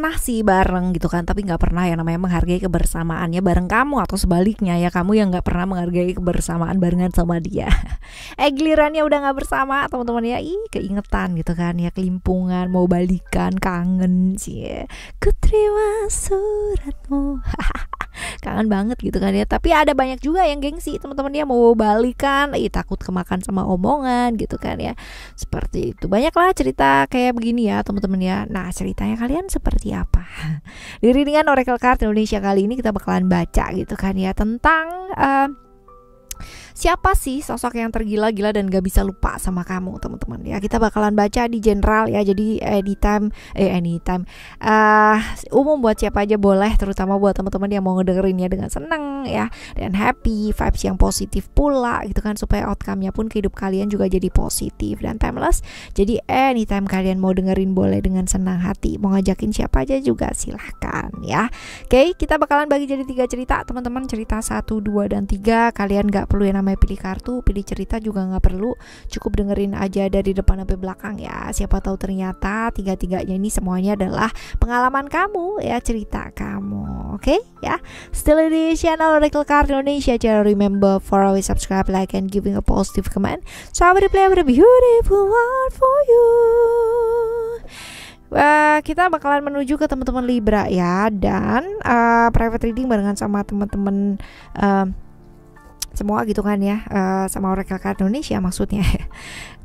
pernah sih bareng gitu kan, tapi nggak pernah yang namanya menghargai kebersamaannya bareng kamu, atau sebaliknya ya, kamu yang nggak pernah menghargai kebersamaan barengan sama dia. Gilirannya udah nggak bersama teman-teman ya, keingetan gitu kan ya, kelimpungan, mau balikan, kangen sih ya. Kuterima suratmu. Kangen banget gitu kan ya. Tapi ada banyak juga yang gengsi teman-teman ya, mau balikan, takut kemakan sama omongan gitu kan ya. Seperti itu. Banyaklah cerita kayak begini ya teman-teman ya. Nah, ceritanya kalian seperti apa? Di readingan Oracle Card Indonesia kali ini kita bakalan baca gitu kan ya, tentang siapa sih sosok yang tergila-gila dan gak bisa lupa sama kamu teman-teman ya. Kita bakalan baca di general ya, jadi anytime umum buat siapa aja boleh, terutama buat teman-teman yang mau ngedengerinnya dengan seneng ya, dan happy, vibes yang positif pula gitu kan, supaya outcome-nya pun ke hidup kalian juga jadi positif dan timeless. Jadi anytime kalian mau dengerin boleh dengan senang hati, mau ngajakin siapa aja juga silahkan ya. Oke, kita bakalan bagi jadi 3 cerita teman-teman, cerita 1, 2, dan 3. Kalian gak perlu yang namanya pilih kartu, pilih cerita juga nggak perlu, cukup dengerin aja dari depan sampai belakang ya. Siapa tahu ternyata 3-3-nya ini semuanya adalah pengalaman kamu ya, cerita kamu. Oke ya, still di channel Oracle Card Indonesia. Jangan remember for always subscribe, like, and giving a positive comment. So I will play with a beautiful word for you. Kita bakalan menuju ke teman-teman Libra ya, dan private reading barengan sama teman-teman semua gitu kan ya, sama Oracle Card Indonesia maksudnya.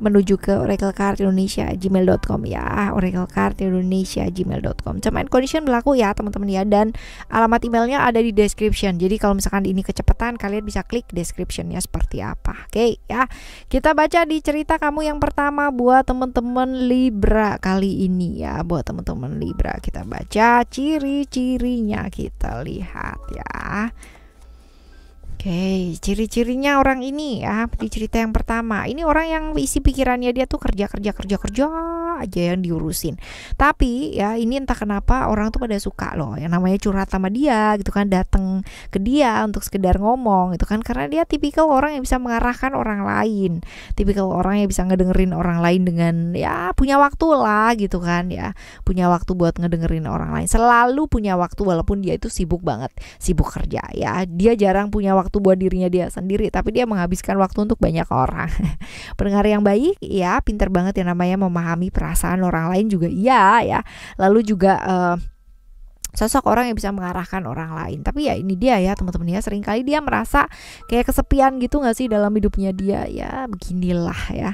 Menuju ke Oracle Card Indonesia gmail.com ya, Oracle Card Indonesia gmail.com. Term and condition berlaku ya teman-teman ya, dan alamat emailnya ada di description. Jadi kalau misalkan ini kecepatan, kalian bisa klik descriptionnya seperti apa. Oke ya, kita baca di cerita kamu yang pertama buat teman-teman Libra kali ini ya. Buat teman-teman Libra kita baca ciri-cirinya, kita lihat ya. Oke, ciri-cirinya orang ini ya, di cerita yang pertama. Ini orang yang isi pikirannya dia tuh kerja aja yang diurusin. Tapi ya ini entah kenapa orang tuh pada suka loh yang namanya curhat sama dia gitu kan, datang ke dia untuk sekedar ngomong gitu kan, karena dia tipikal orang yang bisa mengarahkan orang lain, tipikal orang yang bisa ngedengerin orang lain dengan ya punya waktu lah gitu kan ya, punya waktu buat ngedengerin orang lain, selalu punya waktu walaupun dia itu sibuk banget, sibuk kerja ya. Dia jarang punya waktu buat dirinya dia sendiri, tapi dia menghabiskan waktu untuk banyak orang. Pendengar yang baik ya, pinter banget yang namanya memahami perasaan orang lain juga iya ya. Lalu juga sosok orang yang bisa mengarahkan orang lain. Tapi ya ini dia ya teman-teman ya, seringkali dia merasa kayak kesepian gitu gak sih dalam hidupnya dia. Ya beginilah ya.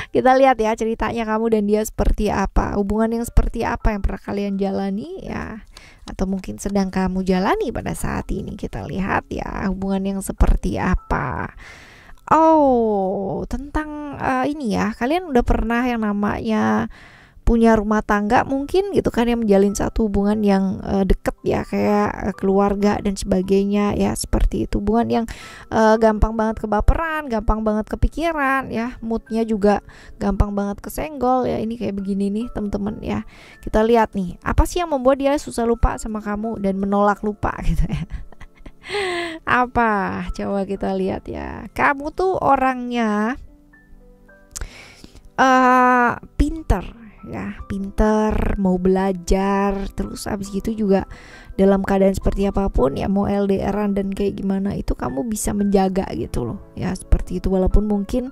Kita lihat ya ceritanya kamu dan dia seperti apa, hubungan yang seperti apa yang pernah kalian jalani ya, atau mungkin sedang kamu jalani pada saat ini. Kita lihat ya hubungan yang seperti apa. Oh, tentang ini ya, kalian udah pernah yang namanya punya rumah tangga mungkin gitu kan, yang menjalin satu hubungan yang deket ya, kayak keluarga dan sebagainya ya, seperti itu. Hubungan yang gampang banget kebaperan, gampang banget kepikiran ya, moodnya juga gampang banget kesenggol ya. Ini kayak begini nih teman-teman ya. Kita lihat nih, apa sih yang membuat dia susah lupa sama kamu dan menolak lupa gitu ya. Apa? Coba kita lihat ya. Kamu tuh orangnya pinter ya, pinter, mau belajar, terus abis gitu juga dalam keadaan seperti apapun ya, mau LDRan dan kayak gimana itu kamu bisa menjaga gitu loh ya, seperti itu. Walaupun mungkin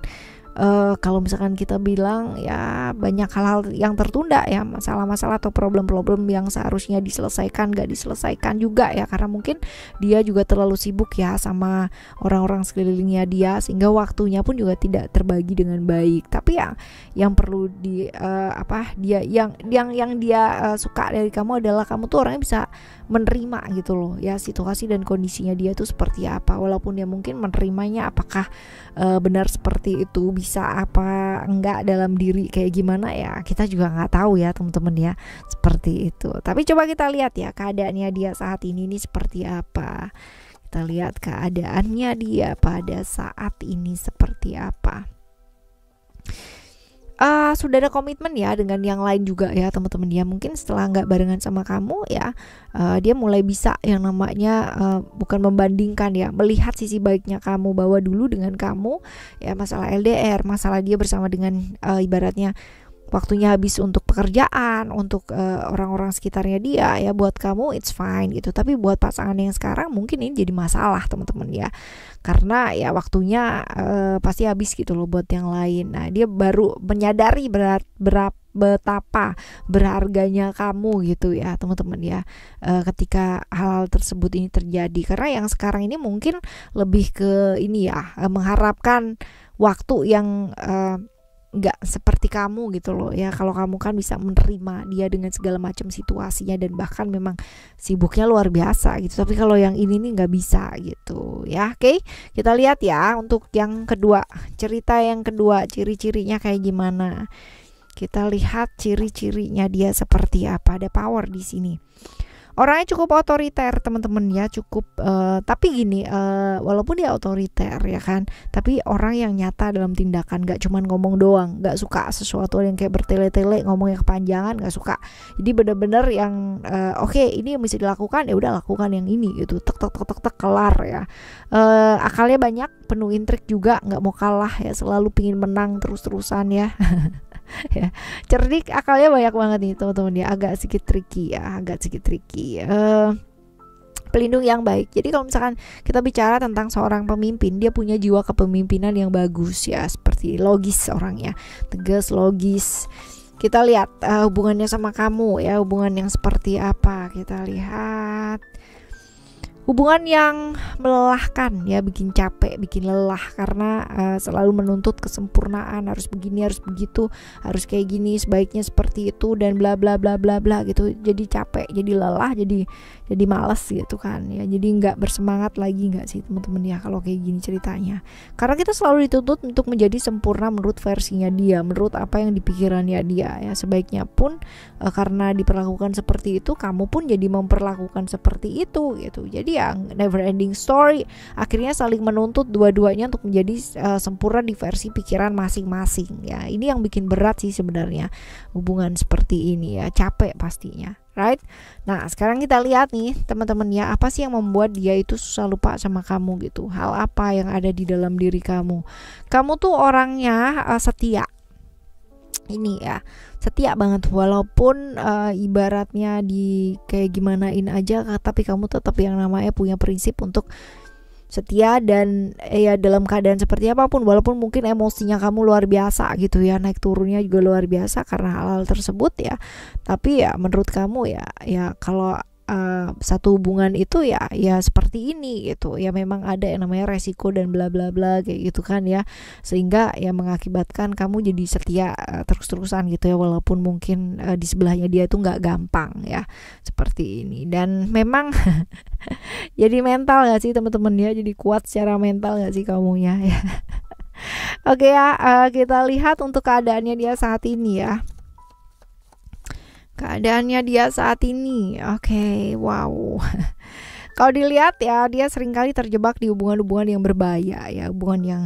kalau misalkan kita bilang ya banyak hal-hal yang tertunda ya, masalah-masalah atau problem-problem yang seharusnya diselesaikan gak diselesaikan juga ya, karena mungkin dia juga terlalu sibuk ya sama orang-orang sekelilingnya dia, sehingga waktunya pun juga tidak terbagi dengan baik. Tapi ya yang perlu dia yang dia suka dari kamu adalah kamu tuh orangnya bisa menerima gitu loh ya, situasi dan kondisinya dia tuh seperti apa, walaupun dia mungkin menerimanya apakah benar seperti itu, bisa apa enggak dalam diri kayak gimana ya, kita juga nggak tahu ya teman-teman ya, seperti itu. Tapi coba kita lihat ya keadaannya dia saat ini nih seperti apa. Kita lihat keadaannya dia pada saat ini seperti apa. Sudah ada komitmen ya dengan yang lain juga ya teman-teman ya. Mungkin setelah nggak barengan sama kamu ya, dia mulai bisa yang namanya bukan membandingkan ya, melihat sisi baiknya kamu, bahwa dulu dengan kamu ya masalah LDR, masalah dia bersama dengan ibaratnya waktunya habis untuk pekerjaan, untuk orang-orang sekitarnya dia ya, buat kamu it's fine gitu. Tapi buat pasangan yang sekarang mungkin ini jadi masalah teman-teman ya, karena ya waktunya pasti habis gitu loh buat yang lain. Nah dia baru menyadari betapa berharganya kamu gitu ya teman-teman ya, ketika hal tersebut ini terjadi. Karena yang sekarang ini mungkin lebih ke ini ya, mengharapkan waktu yang nggak seperti kamu gitu loh ya. Kalau kamu kan bisa menerima dia dengan segala macam situasinya dan bahkan memang sibuknya luar biasa gitu, tapi kalau yang ini nih nggak bisa gitu ya. Oke, kita lihat ya untuk yang kedua, cerita yang kedua, ciri-cirinya kayak gimana. Kita lihat ciri-cirinya dia seperti apa. Ada power di sini. Orangnya cukup otoriter teman-teman ya, cukup tapi gini, walaupun dia otoriter ya kan, tapi orang yang nyata dalam tindakan, gak cuman ngomong doang, gak suka sesuatu yang kayak bertele-tele, ngomongnya kepanjangan, gak suka. Jadi bener-bener yang oke, ini yang bisa dilakukan ya udah lakukan yang ini gitu, tek tek tek tek tek kelar ya. Akalnya banyak, penuh intrik juga, nggak mau kalah ya, selalu pingin menang terus-terusan ya. Ya, cerdik, akalnya banyak banget nih teman-teman ya, agak sedikit tricky ya, agak sedikit tricky. Pelindung yang baik. Jadi kalau misalkan kita bicara tentang seorang pemimpin, dia punya jiwa kepemimpinan yang bagus ya, seperti logis orangnya, tegas, logis. Kita lihat hubungannya sama kamu ya, hubungan yang seperti apa. Kita lihat hubungan yang melelahkan ya, bikin capek, bikin lelah, karena selalu menuntut kesempurnaan, harus begini, harus begitu, harus kayak gini, sebaiknya seperti itu dan bla bla bla bla bla gitu. Jadi capek, jadi lelah, jadi malas gitu kan ya. Jadi nggak bersemangat lagi nggak sih teman-teman ya kalau kayak gini ceritanya. Karena kita selalu dituntut untuk menjadi sempurna menurut versinya dia, menurut apa yang dipikirannya dia ya. Sebaiknya pun karena diperlakukan seperti itu, kamu pun jadi memperlakukan seperti itu gitu. Jadi yang never ending story, akhirnya saling menuntut dua-duanya untuk menjadi sempurna di versi pikiran masing-masing ya. Ini yang bikin berat sih sebenarnya hubungan seperti ini ya, capek pastinya, right? Nah sekarang kita lihat nih teman-teman ya, apa sih yang membuat dia itu susah lupa sama kamu gitu. Hal apa yang ada di dalam diri kamu. Kamu tuh orangnya setia, ini ya, setia banget, walaupun ibaratnya di kayak gimanain aja, tapi kamu tetap yang namanya punya prinsip untuk setia. Dan ya dalam keadaan seperti apapun, walaupun mungkin emosinya kamu luar biasa gitu ya, naik turunnya juga luar biasa karena hal-hal tersebut ya, tapi ya menurut kamu ya kalau satu hubungan itu ya seperti ini gitu ya, memang ada yang namanya resiko dan bla bla bla kayak gitu kan ya, sehingga ya mengakibatkan kamu jadi setia terus-terusan gitu ya, walaupun mungkin di sebelahnya dia itu nggak gampang ya seperti ini. Dan memang jadi mental nggak sih teman-teman ya, jadi kuat secara mental nggak sih kamunya ya. Oke ya, kita lihat untuk keadaannya dia saat ini ya. Keadaannya dia saat ini, oke, wow. Kalau dilihat ya, dia seringkali terjebak di hubungan-hubungan yang berbahaya ya, hubungan yang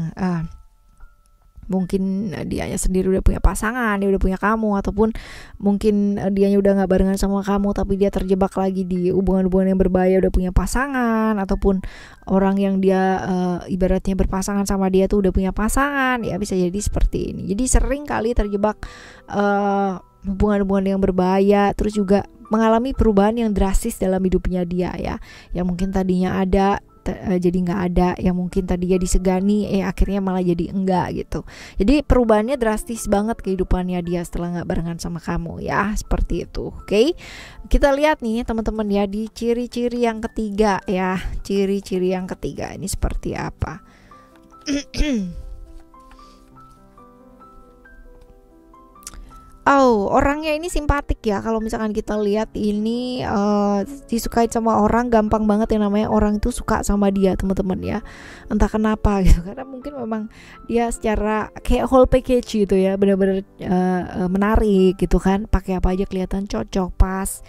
mungkin dianya sendiri udah punya pasangan, dia udah punya kamu, ataupun mungkin dianya udah nggak barengan sama kamu, tapi dia terjebak lagi di hubungan-hubungan yang berbahaya, udah punya pasangan, ataupun orang yang dia ibaratnya berpasangan sama dia tuh udah punya pasangan ya, bisa jadi seperti ini. Jadi sering kali terjebak hubungan-hubungan yang berbahaya, terus juga mengalami perubahan yang drastis dalam hidupnya dia ya, yang mungkin tadinya ada jadi nggak ada, yang mungkin tadinya disegani akhirnya malah jadi enggak gitu. Jadi perubahannya drastis banget kehidupannya dia setelah nggak barengan sama kamu ya, seperti itu. Oke, kita lihat nih teman-teman ya di ciri-ciri yang ketiga ya, ciri-ciri yang ketiga ini seperti apa. Oh, orangnya ini simpatik ya. Kalau misalkan kita lihat ini disukai sama orang, gampang banget yang namanya orang itu suka sama dia teman-teman ya. Entah kenapa gitu, karena mungkin memang dia secara kayak whole package gitu ya, benar-benar menarik gitu kan. Pakai apa aja kelihatan cocok, pas.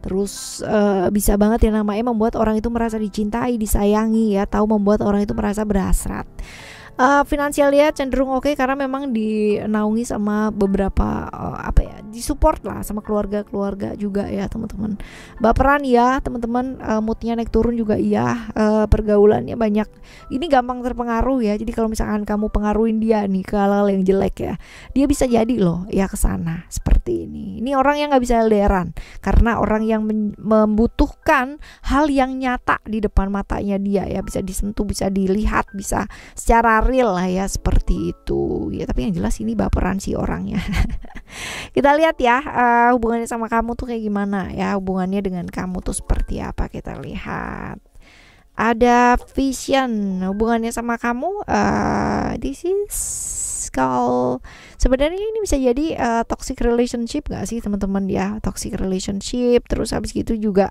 Terus bisa banget yang namanya membuat orang itu merasa dicintai, disayangi ya, tahu membuat orang itu merasa berhasrat. Finansial dia cenderung oke karena memang dinaungi sama beberapa disupport lah sama keluarga juga ya teman-teman. Baperan ya teman-teman, moodnya naik turun juga iya, pergaulannya banyak. Ini gampang terpengaruh ya. Jadi kalau misalkan kamu pengaruhin dia nih ke hal-hal yang jelek ya, dia bisa jadi loh ya kesana seperti ini. Ini orang yang nggak bisa LDRan karena orang yang membutuhkan hal yang nyata di depan matanya dia ya, bisa disentuh, bisa dilihat, bisa secara real lah ya seperti itu ya. Tapi yang jelas ini baperan sih orangnya. Kita lihat ya hubungannya sama kamu tuh kayak gimana ya, hubungannya dengan kamu tuh seperti apa. Kita lihat ada vision hubungannya sama kamu. This is called, sebenarnya ini bisa jadi toxic relationship gak sih teman-teman ya, toxic relationship. Terus habis gitu juga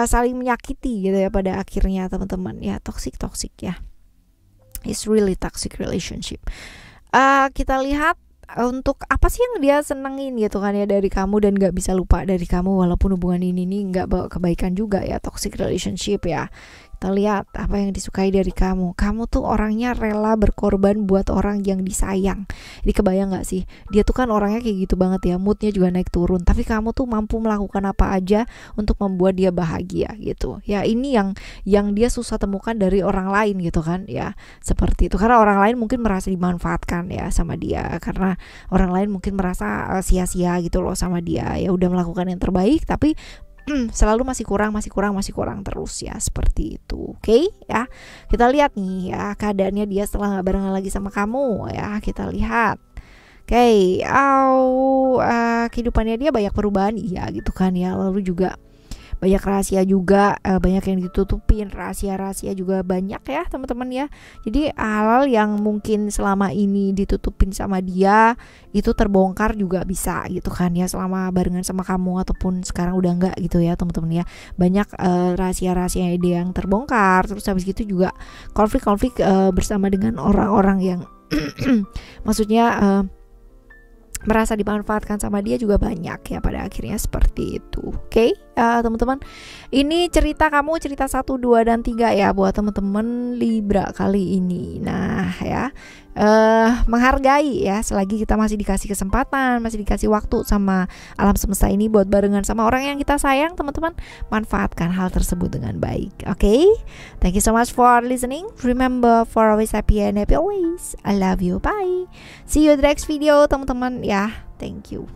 saling menyakiti gitu ya pada akhirnya teman-teman ya, toxic ya. It's really toxic relationship. Kita lihat untuk apa sih yang dia senengin gitu kan ya dari kamu dan gak bisa lupa dari kamu walaupun hubungan ini nih gak bawa kebaikan juga ya, toxic relationship ya. Kita lihat apa yang disukai dari kamu. Kamu tuh orangnya rela berkorban buat orang yang disayang. Jadi kebayang gak sih, dia tuh kan orangnya kayak gitu banget ya, moodnya juga naik turun, tapi kamu tuh mampu melakukan apa aja untuk membuat dia bahagia gitu ya. Ini yang dia susah temukan dari orang lain gitu kan ya, seperti itu. Karena orang lain mungkin merasa dimanfaatkan ya sama dia, karena orang lain mungkin merasa sia-sia gitu loh sama dia ya, udah melakukan yang terbaik tapi selalu masih kurang terus ya, seperti itu. Oke ya, kita lihat nih ya keadaannya dia setelah gak barengan lagi sama kamu ya. Kita lihat kehidupannya dia banyak perubahan iya gitu kan ya. Lalu juga banyak rahasia juga, banyak yang ditutupin, rahasia juga banyak ya teman-teman ya. Jadi hal yang mungkin selama ini ditutupin sama dia itu terbongkar juga bisa gitu kan ya, selama barengan sama kamu ataupun sekarang udah enggak gitu ya teman-teman ya. Banyak rahasia dia yang terbongkar. Terus habis gitu juga konflik bersama dengan orang-orang yang maksudnya merasa dimanfaatkan sama dia juga banyak ya pada akhirnya, seperti itu. Oke, teman-teman, ini cerita 1, 2, dan 3 ya buat teman-teman Libra kali ini. Nah ya, menghargai ya selagi kita masih dikasih kesempatan, masih dikasih waktu sama alam semesta ini buat barengan sama orang yang kita sayang. Teman-teman, manfaatkan hal tersebut dengan baik. Oke, thank you so much for listening. Remember, for always happy and happy always. I love you, bye. See you in the next video teman-teman ya. Thank you.